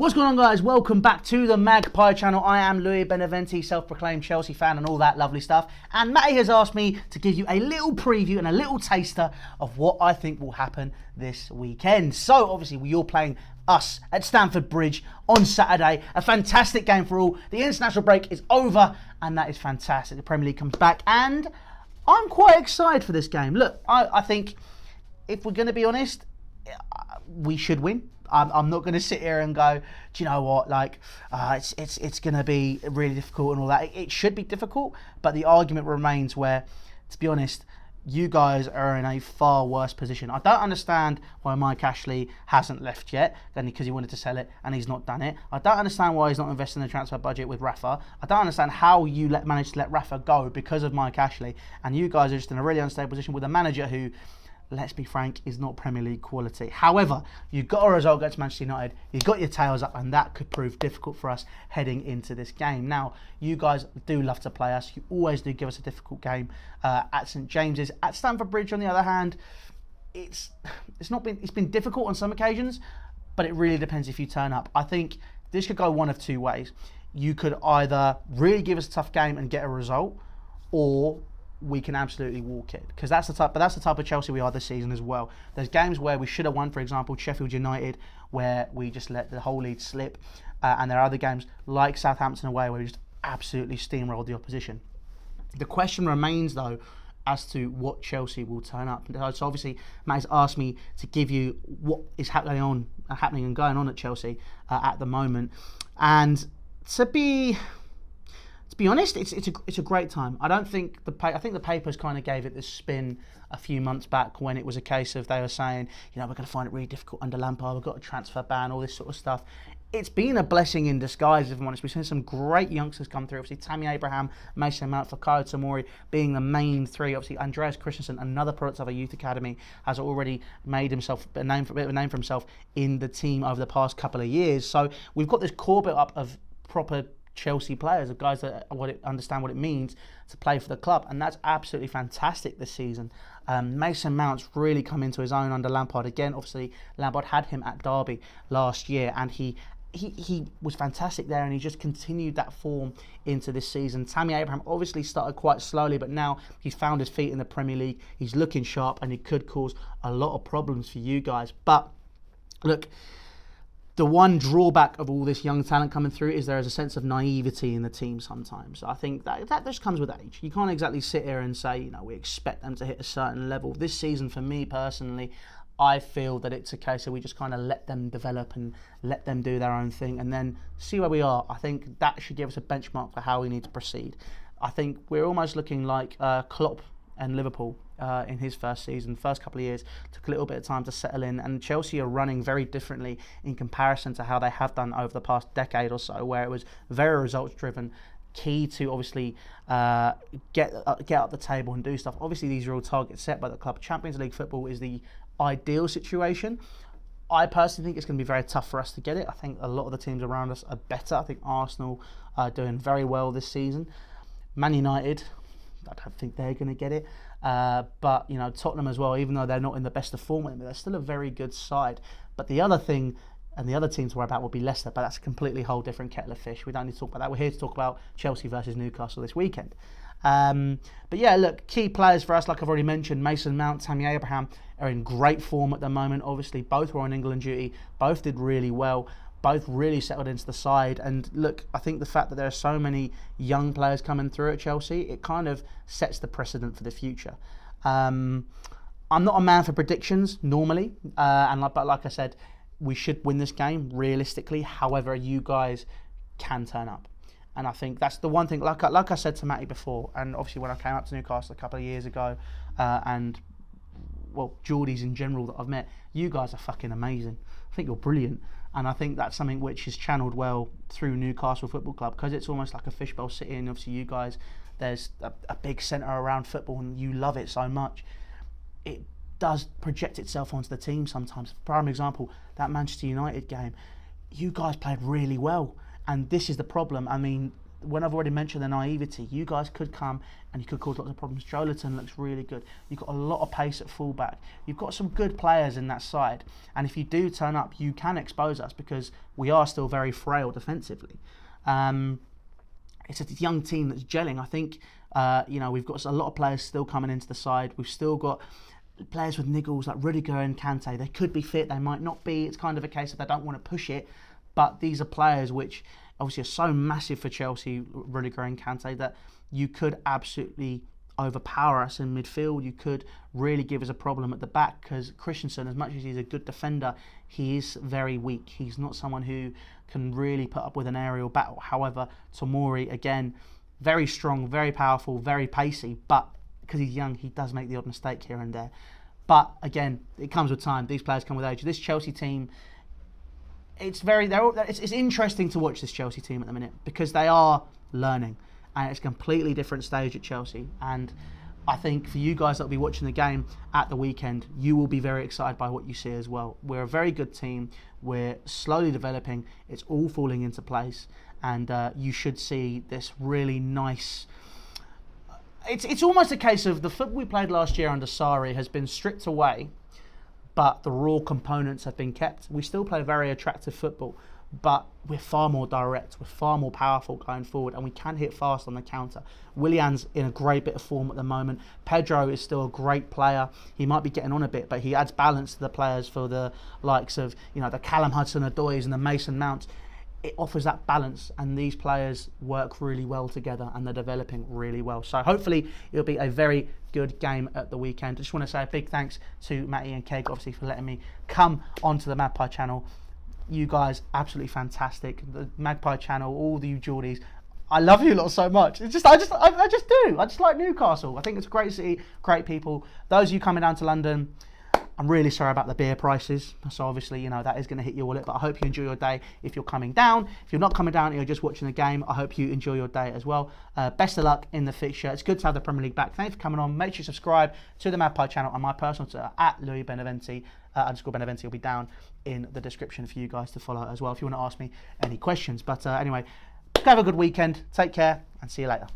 What's going on, guys? Welcome back to the Magpie channel. I am Louis Beneventi, self-proclaimed Chelsea fan and all that lovely stuff. And Matty has asked me to give you a little preview and a little taster of what I think will happen this weekend. So, obviously, we're playing us at Stamford Bridge on Saturday. A fantastic game for all. The international break is over, and that is fantastic. The Premier League comes back, and I'm quite excited for this game. Look, I think, if we're going to be honest, we should win. I'm not going to sit here and go, do you know what, it's going to be really difficult and all that. It should be difficult, but the argument remains where, to be honest, you guys are in a far worse position. I don't understand why Mike Ashley hasn't left yet, because he wanted to sell it and he's not done it. I don't understand why he's not investing in the transfer budget with Rafa. I don't understand how you managed to let Rafa go because of Mike Ashley, and you guys are just in a really unstable position with a manager who, let's be frank, is not Premier League quality. However, you got a result against Manchester United, you got your tails up, and that could prove difficult for us heading into this game. Now, you guys do love to play us. You always do give us a difficult game at St James's. At Stamford Bridge, on the other hand, it's been difficult on some occasions, but it really depends if you turn up. I think this could go one of two ways. You could either really give us a tough game and get a result, or we can absolutely walk it, because that's the type of Chelsea we are this season as well. There's games where we should have won, for example, Sheffield United, where we just let the whole lead slip, and there are other games like Southampton away where we just absolutely steamrolled the opposition. The question remains, though, as to what Chelsea will turn up. So obviously, Matt has asked me to give you what is happening and going on at Chelsea at the moment, and to be honest, it's a great time. I think the papers kind of gave it this spin a few months back when it was a case of they were saying, we're going to find it really difficult under Lampard, we've got a transfer ban, all this sort of stuff. It's been a blessing in disguise, if I'm honest. We've seen some great youngsters come through. Obviously, Tammy Abraham, Mason Mount, Fikayo Tomori being the main three. Obviously, Andreas Christensen, another product of a youth academy, has already made himself a name for himself in the team over the past couple of years. So we've got this core built up of proper Chelsea players, of guys that understand what it means to play for the club, and that's absolutely fantastic this season. Mason Mount's really come into his own under Lampard again. Obviously, Lampard had him at Derby last year, and he was fantastic there, and he just continued that form into this season. Tammy Abraham obviously started quite slowly, but now he's found his feet in the Premier League. He's looking sharp, and he could cause a lot of problems for you guys. But look, the one drawback of all this young talent coming through is there is a sense of naivety in the team sometimes. I think that just comes with age. You can't exactly sit here and say, we expect them to hit a certain level. This season, for me personally, I feel that it's a case of we just kind of let them develop and let them do their own thing and then see where we are. I think that should give us a benchmark for how we need to proceed. I think we're almost looking like Klopp and Liverpool in his first season. First couple of years took a little bit of time to settle in, and Chelsea are running very differently in comparison to how they have done over the past decade or so, where it was very results driven, key to obviously get up the table and do stuff. Obviously, these are all targets set by the club. Champions League football is the ideal situation. I personally think it's going to be very tough for us to get it. I think a lot of the teams around us are better. I think Arsenal are doing very well this season. Man United, I don't think they're going to get it. But Tottenham as well, even though they're not in the best of form, they're still a very good side. But the other thing, and the other team to worry about, will be Leicester, but that's a completely whole different kettle of fish. We don't need to talk about that. We're here to talk about Chelsea versus Newcastle this weekend. But yeah, look, key players for us, like I've already mentioned, Mason Mount, Tammy Abraham are in great form at the moment. Obviously, both were on England duty, both did really well. Both really settled into the side, and look, I think the fact that there are so many young players coming through at Chelsea, it kind of sets the precedent for the future. I'm not a man for predictions normally, but like I said, we should win this game realistically. However, you guys can turn up, and I think that's the one thing. Like I said to Matty before, and obviously when I came up to Newcastle a couple of years ago, and Geordies in general that I've met, you guys are fucking amazing. I think you're brilliant. And I think that's something which is channeled well through Newcastle Football Club, because it's almost like a fishbowl city. And obviously you guys, there's a big centre around football and you love it so much. It does project itself onto the team sometimes. Prime example, that Manchester United game, you guys played really well. And this is the problem. I mean, when I've already mentioned the naivety, you guys could come and you could cause lots of problems. Joelinton looks really good. You've got a lot of pace at fullback. You've got some good players in that side. And if you do turn up, you can expose us because we are still very frail defensively. It's a young team that's gelling. I think, we've got a lot of players still coming into the side. We've still got players with niggles like Rudiger and Kante. They could be fit, they might not be. It's kind of a case of they don't want to push it. But these are players which obviously are so massive for Chelsea, Rudiger and Kante, that you could absolutely overpower us in midfield. You could really give us a problem at the back because Christensen, as much as he's a good defender, he is very weak. He's not someone who can really put up with an aerial battle. However, Tomori, again, very strong, very powerful, very pacey, but because he's young, he does make the odd mistake here and there. But again, it comes with time. These players come with age. This Chelsea team, it's interesting to watch this Chelsea team at the minute because they are learning, and it's a completely different stage at Chelsea. And I think for you guys that will be watching the game at the weekend, you will be very excited by what you see as well. We're a very good team. We're slowly developing. It's all falling into place, and you should see this really nice. It's almost a case of the football we played last year under Sarri has been stripped away, but the raw components have been kept. We still play very attractive football, but we're far more direct, we're far more powerful going forward, and we can hit fast on the counter. Willian's in a great bit of form at the moment. Pedro is still a great player. He might be getting on a bit, but he adds balance to the players for the likes of, the Callum Hudson-Odois and the Mason Mounts. It offers that balance, and these players work really well together, and they're developing really well. So hopefully it'll be a very good game at the weekend. I just want to say a big thanks to Matty and Keg, obviously, for letting me come onto the Magpie channel. You guys, absolutely fantastic. The Magpie channel, all the you Geordies, I love you lot so much. It's just, I just do. I just like Newcastle. I think it's a great city, great people. Those of you coming down to London, I'm really sorry about the beer prices. So obviously, that is going to hit your wallet, but I hope you enjoy your day if you're coming down. If you're not coming down and you're just watching the game, I hope you enjoy your day as well. Best of luck in the fixture. It's good to have the Premier League back. Thanks for coming on. Make sure you subscribe to the Magpie channel and my personal Twitter at Louis Beneventi. _Beneventi will be down in the description for you guys to follow as well if you want to ask me any questions. But anyway, have a good weekend. Take care and see you later.